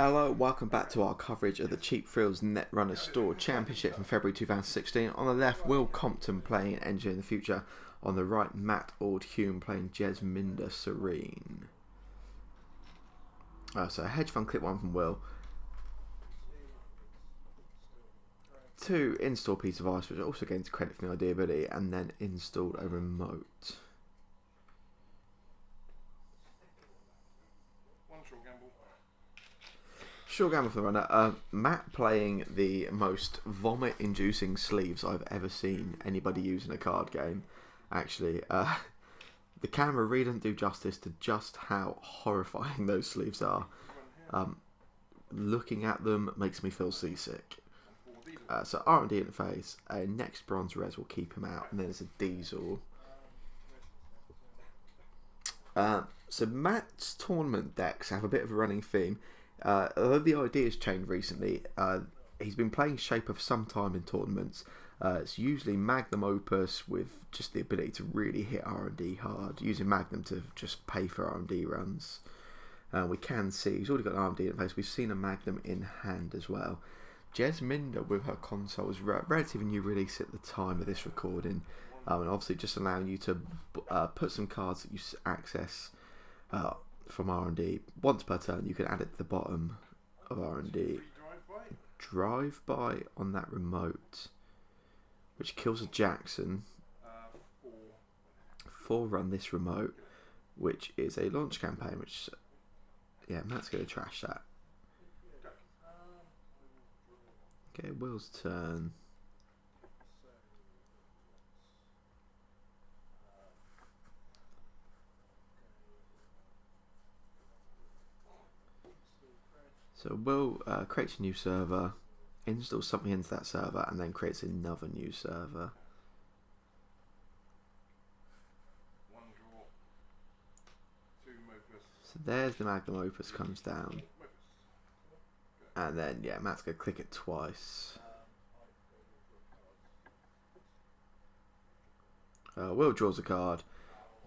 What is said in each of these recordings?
Hello, welcome back to our coverage of the Cheap Thrills Netrunner Store Championship from February 2016. On the left, Will Compton playing Engineer in the Future. On the right, Matt Aldhume playing Jesminder Sareen. So a hedge fund clip one from Will. 2, install piece of ice, which also gains credit from the idea ability, and then installed a remote. Short gamble for the runner. Matt playing the most vomit-inducing sleeves I've ever seen anybody use in a card game. Actually, the camera really doesn't do justice to just how horrifying those sleeves are. Looking at them makes me feel seasick. So R&D interface, a next bronze res will keep him out, and then there's a diesel. So Matt's tournament decks have a bit of a running theme. Although the idea has changed recently, he's been playing Shaper for some time in tournaments. It's usually Magnum Opus with just the ability to really hit R&D hard, using Magnum to just pay for R&D runs. We can see he's already got an R&D interface. We've seen a Magnum in hand as well. Jesminder with her console was a relatively new release at the time of this recording, and obviously just allowing you to put some cards that you access from R&D once per turn. You can add it to the bottom of R&D. Drive-by on that remote, which kills a Jackson. 4 run this remote, which is a launch campaign, which, yeah, Matt's going to trash that. Okay, Will's turn. So Will creates a new server, installs something into that server, and then creates another new server. So there's the Magnum Opus comes down. And then, yeah, Matt's going to click it twice. Will draws a card.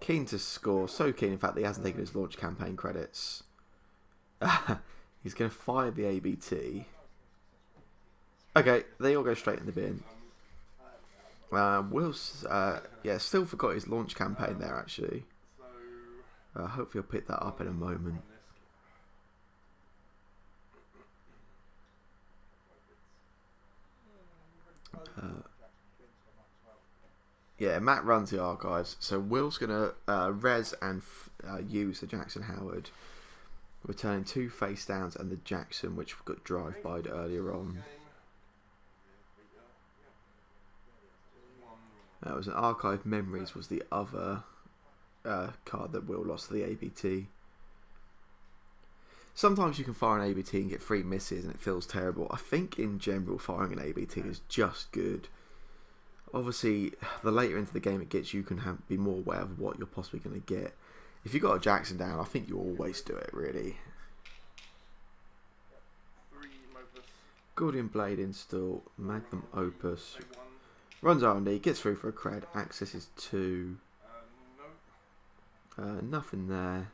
Keen to score. So keen, in fact, that he hasn't taken his launch campaign credits. He's going to fire the ABT. Okay, they all go straight in the bin. Will's, yeah, still forgot his launch campaign there, actually. Hopefully he'll pick that up in a moment. Yeah, Matt runs the archives, so Will's going to res and use the Jackson Howard, returning 2 face downs and the Jackson, which got drive-by'd earlier on. That was an Archive Memories was the other card that Will lost to the ABT. Sometimes you can fire an ABT and get 3 misses and it feels terrible. I think in general firing an ABT is just good. Obviously, the later into the game it gets, you can be more aware of what you're possibly going to get. If you've got a Jackson down, I think you always do it, really. Gordian Blade install, Magnum Opus. Runs R&D, gets through for a cred, accesses 2. Nothing there.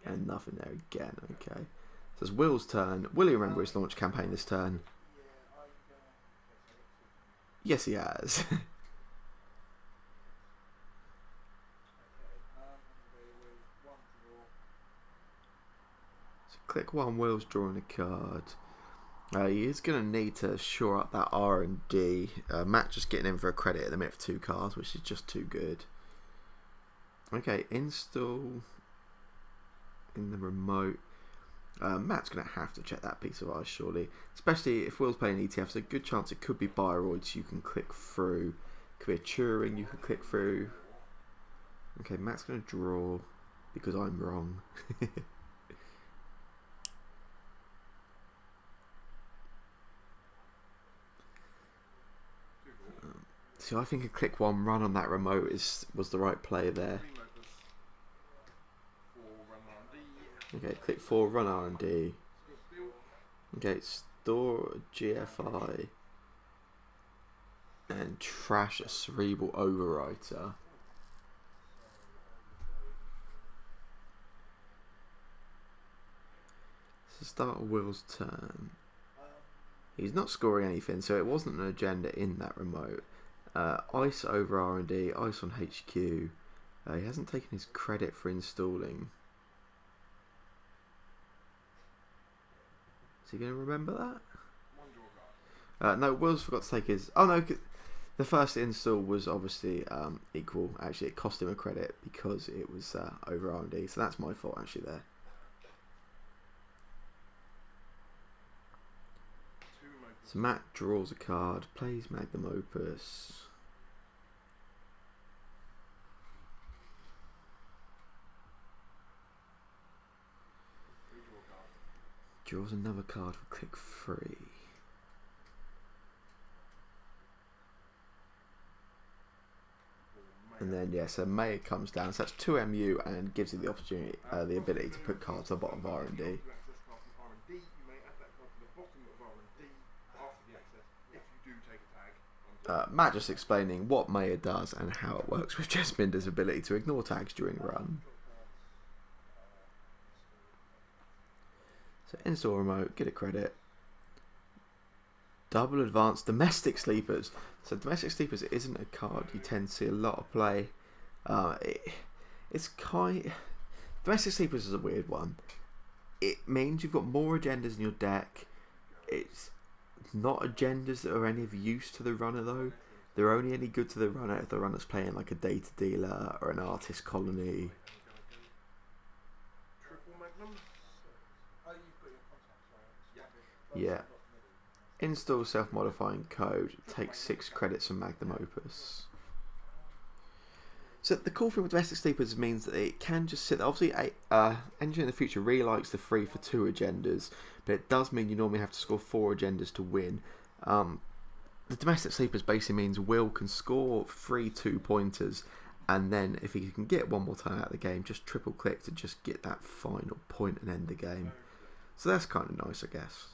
And nothing there again, okay. So it's Will's turn. Will he remember his launch campaign this turn? Yes, he has. So click 1, Will's drawing a card. He is going to need to shore up that R&D. Matt just getting in for a credit at the minute for 2 cards, which is just too good. Okay, install in the remote. Matt's going to have to check that piece of ice, surely. Especially if Will's playing ETF, there's a good chance it could be Bioroids you can click through. Could be a Turing you can click through. Okay, Matt's going to draw because I'm wrong. So I think a click 1 run on that remote was the right play there. Okay, click 4, run R&D. Okay, store GFI. And trash a Cerebral Overwriter. So start of Will's turn. He's not scoring anything, so it wasn't an agenda in that remote. Ice over R&D, ice on HQ. He hasn't taken his credit for installing. Is he going to remember that? No, Will's forgot to take his... Oh no, the first install was obviously equal. Actually, it cost him a credit because it was over R&D, so that's my fault actually there. So Matt draws a card, plays Magnum Opus. Draws another card for click 3. And then so Mayor comes down, so that's 2 MU and gives you the opportunity, the ability to put cards at the bottom of R&D. Matt just explaining what Mayor does and how it works with Jesminder's ability to ignore tags during run. So install remote, get a credit. Double advanced domestic sleepers. So domestic sleepers isn't a card you tend to see a lot of play. Domestic sleepers is a weird one. It means you've got more agendas in your deck. It's not agendas that are any of use to the runner though. They're only any good to the runner if the runner's playing like a data dealer or an artist colony. Yeah. Install self-modifying code. Takes 6 credits from Magnum Opus. So the cool thing with domestic sleepers means that it can just sit there. Obviously, Engine in the future really likes the 3 for 2 agendas, but it does mean you normally have to score 4 agendas to win. The domestic sleepers basically means Will can score 3 2-pointers, and then if he can get one more time out of the game, just triple click to just get that final point and end the game. So that's kind of nice, I guess.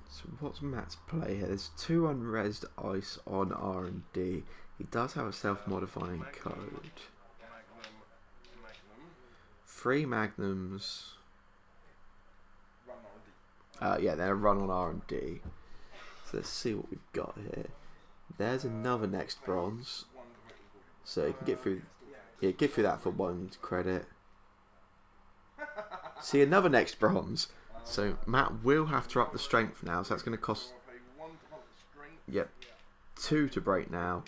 So what's Matt's play here? There's 2 unresed ice on R&D. He does have a self-modifying code. 3 magnums. They're a run on R&D. So let's see what we've got here. There's another next bronze. So you can get through. Yeah, get through that for 1 credit. See another next bronze. So Matt will have to up the strength now, so that's going to cost 2 to break now,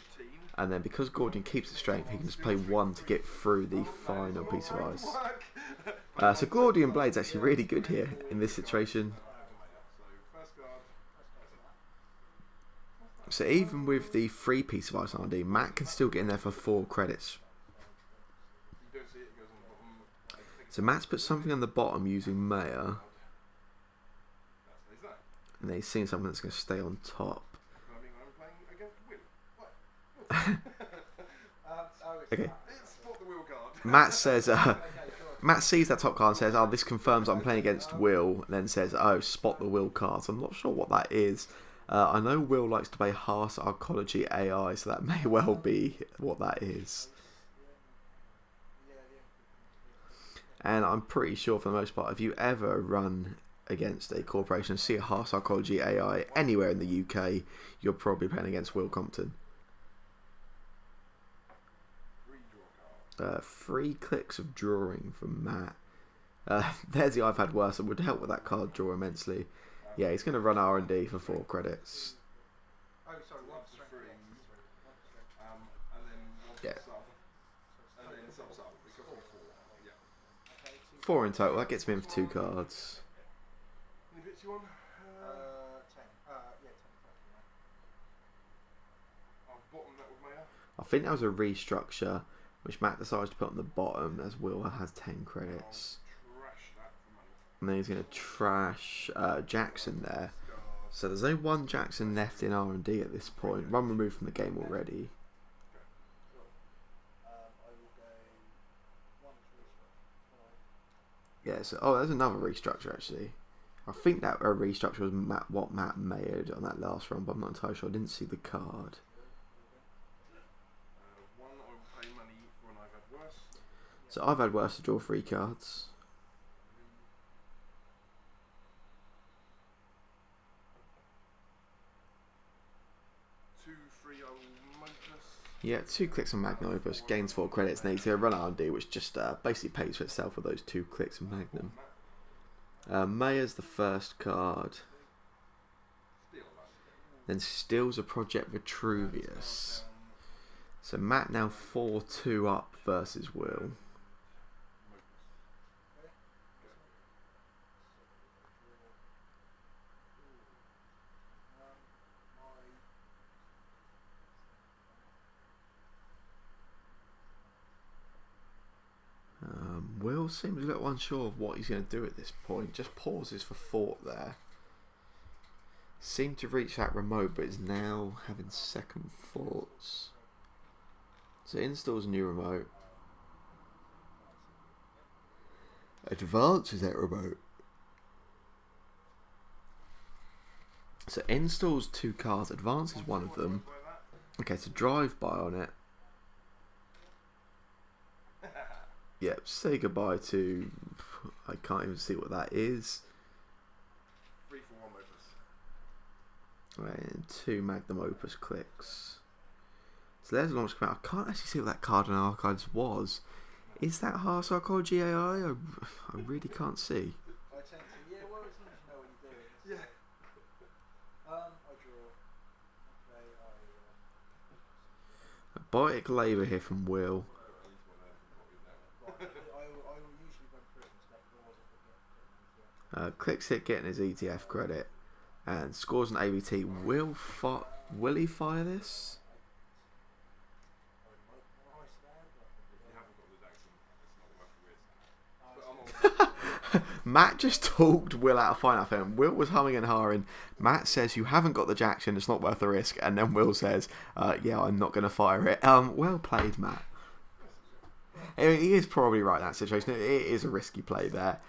and then because Gordon keeps the strength, he can just play 1 to get through the final piece of ice. So Gordian Blade's actually really good here in this situation. So even with the 3 piece of ice on R&D, Matt can still get in there for 4 credits. So Matt's put something on the bottom using Mayor. And then he's seeing something that's going to stay on top. Okay. Matt says, Matt sees that top card and says, "Oh, this confirms I'm playing against Will." And then says, "Oh, spot the Will cards." I'm not sure what that is. I know Will likes to play Hearth Arcology AI, so that may well be what that is. And I'm pretty sure for the most part, if you ever run against a corporation and see a Hearth Psychology AI anywhere in the UK, you're probably playing against Will Compton. 3 clicks of drawing from Matt. There's the I've had worse. It would help with that card draw immensely. Yeah, he's going to run R&D for 4 credits. Yeah. 4 in total. That gets me in for 2 cards. I think that was a restructure which Matt decides to put on the bottom as Will has 10 credits. And then he's going to trash Jackson there. So there's only 1 Jackson left in R&D at this point. Run removed from the game already. Yeah, so there's another restructure actually. I think that restructure was what Matt made on that last run, but I'm not entirely sure. I didn't see the card. So I've had worse to draw 3 cards. Yeah, 2 clicks on Magnum Opus, gains 4 credits, and you run R&D, which just basically pays for itself with those 2 clicks of Magnum. Mayor's the first card. Then steals a Project Vitruvius. So Matt now 4-2 up versus Will. Will seems a little unsure of what he's going to do at this point. Just pauses for thought there. Seemed to reach that remote, but is now having second thoughts. So installs a new remote. Advances that remote. So installs 2 cards, advances one of them. Okay, so drive by on it. Yep, say goodbye to... I can't even see what that is. Right, and 2 Magnum Opus clicks. So there's a launch command. I can't actually see what that card in archives was. Is that Heart Psychology AI? I really can't see. Biotic Labour here from Will. Clicks hit getting his ETF credit and scores an ABT. Will he fire this? Matt just talked Will out of fine up him. Will was humming and hawing. Matt says you haven't got the Jackson, it's not worth the risk, and then Will says, yeah, I'm not going to fire it. Well played, Matt. I mean, he is probably right in that situation. It is a risky play there.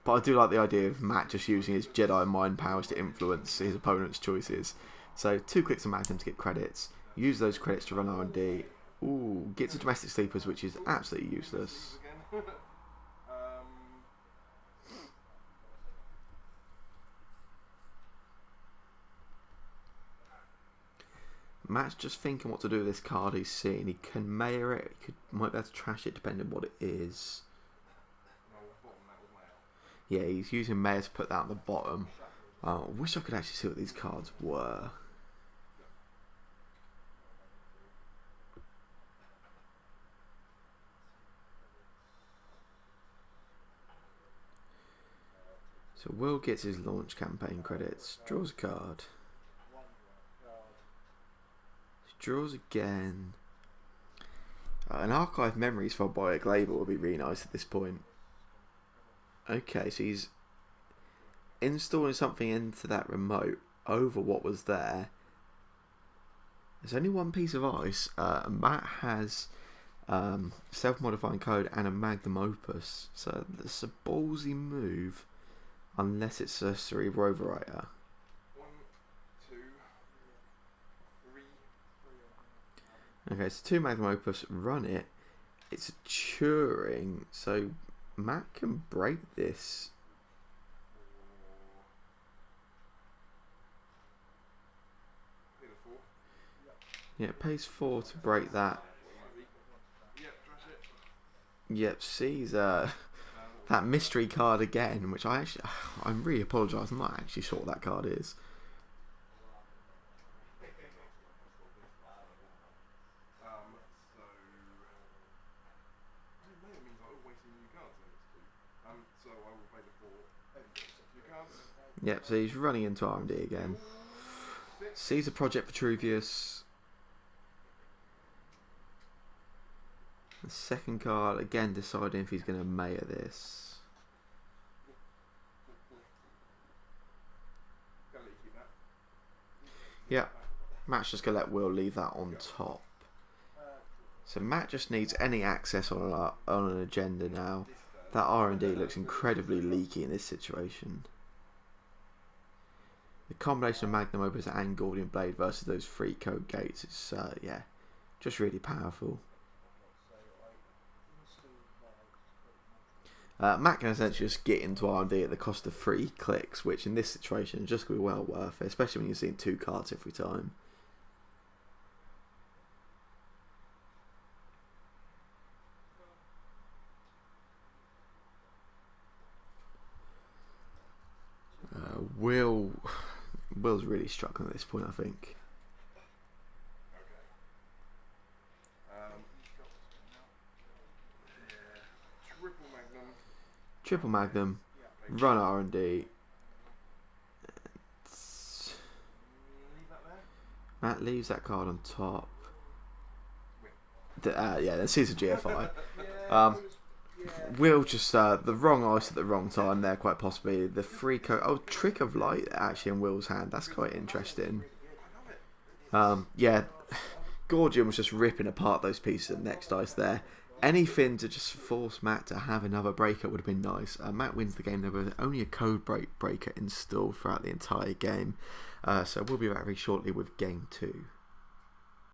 But I do like the idea of Matt just using his Jedi mind powers to influence his opponent's choices. So 2 clicks on Magnum to get credits. Use those credits to run R&D. Ooh, gets a Domestic Sleepers, which is absolutely useless. Matt's just thinking what to do with this card he's seeing. He can mayor it, might be able to trash it depending on what it is. Yeah, he's using mayor to put that on the bottom. I wish I could actually see what these cards were. So Will gets his launch campaign credits, draws a card. Draws again. An archive memories for a Biotic Label would be really nice at this point. Okay, so he's installing something into that remote over what was there. There's only 1 piece of ice. Matt has self-modifying code and a Magnum Opus, so it's a ballsy move, unless it's a Cerebral Overwriter. Okay, so 2 Magnum Opus, run it. It's a Turing, so Matt can break this. Yeah, it pays 4 to break that. Yep, sees that mystery card again, which I'm really apologise, I'm not actually sure what that card is. Yep, so he's running into R&D again. Sees a Project Vitruvius. The second card, again deciding if he's going to mayor this. Yep, Matt's just going to let Will leave that on top. So Matt just needs any access on an agenda now. That R&D looks incredibly leaky in this situation. The combination of Magnum Opus and Gordian Blade versus those 3 code gates is, yeah, just really powerful. Matt can essentially just get into R&D at the cost of 3 clicks, which in this situation is just going to be well worth it, especially when you're seeing 2 cards every time. Will's really struggling at this point, I think. Triple Magnum, run R&D. Matt leaves that card on top. Yeah, then sees a GFI. Will just the wrong ice at the wrong time there, quite possibly. The free Trick of Light actually in Will's hand. That's quite interesting. Yeah, Gorgian was just ripping apart those pieces of next ice there. Anything to just force Matt to have another breaker would have been nice. Matt wins the game. There was only a code breaker installed throughout the entire game. So we'll be back very shortly with game 2.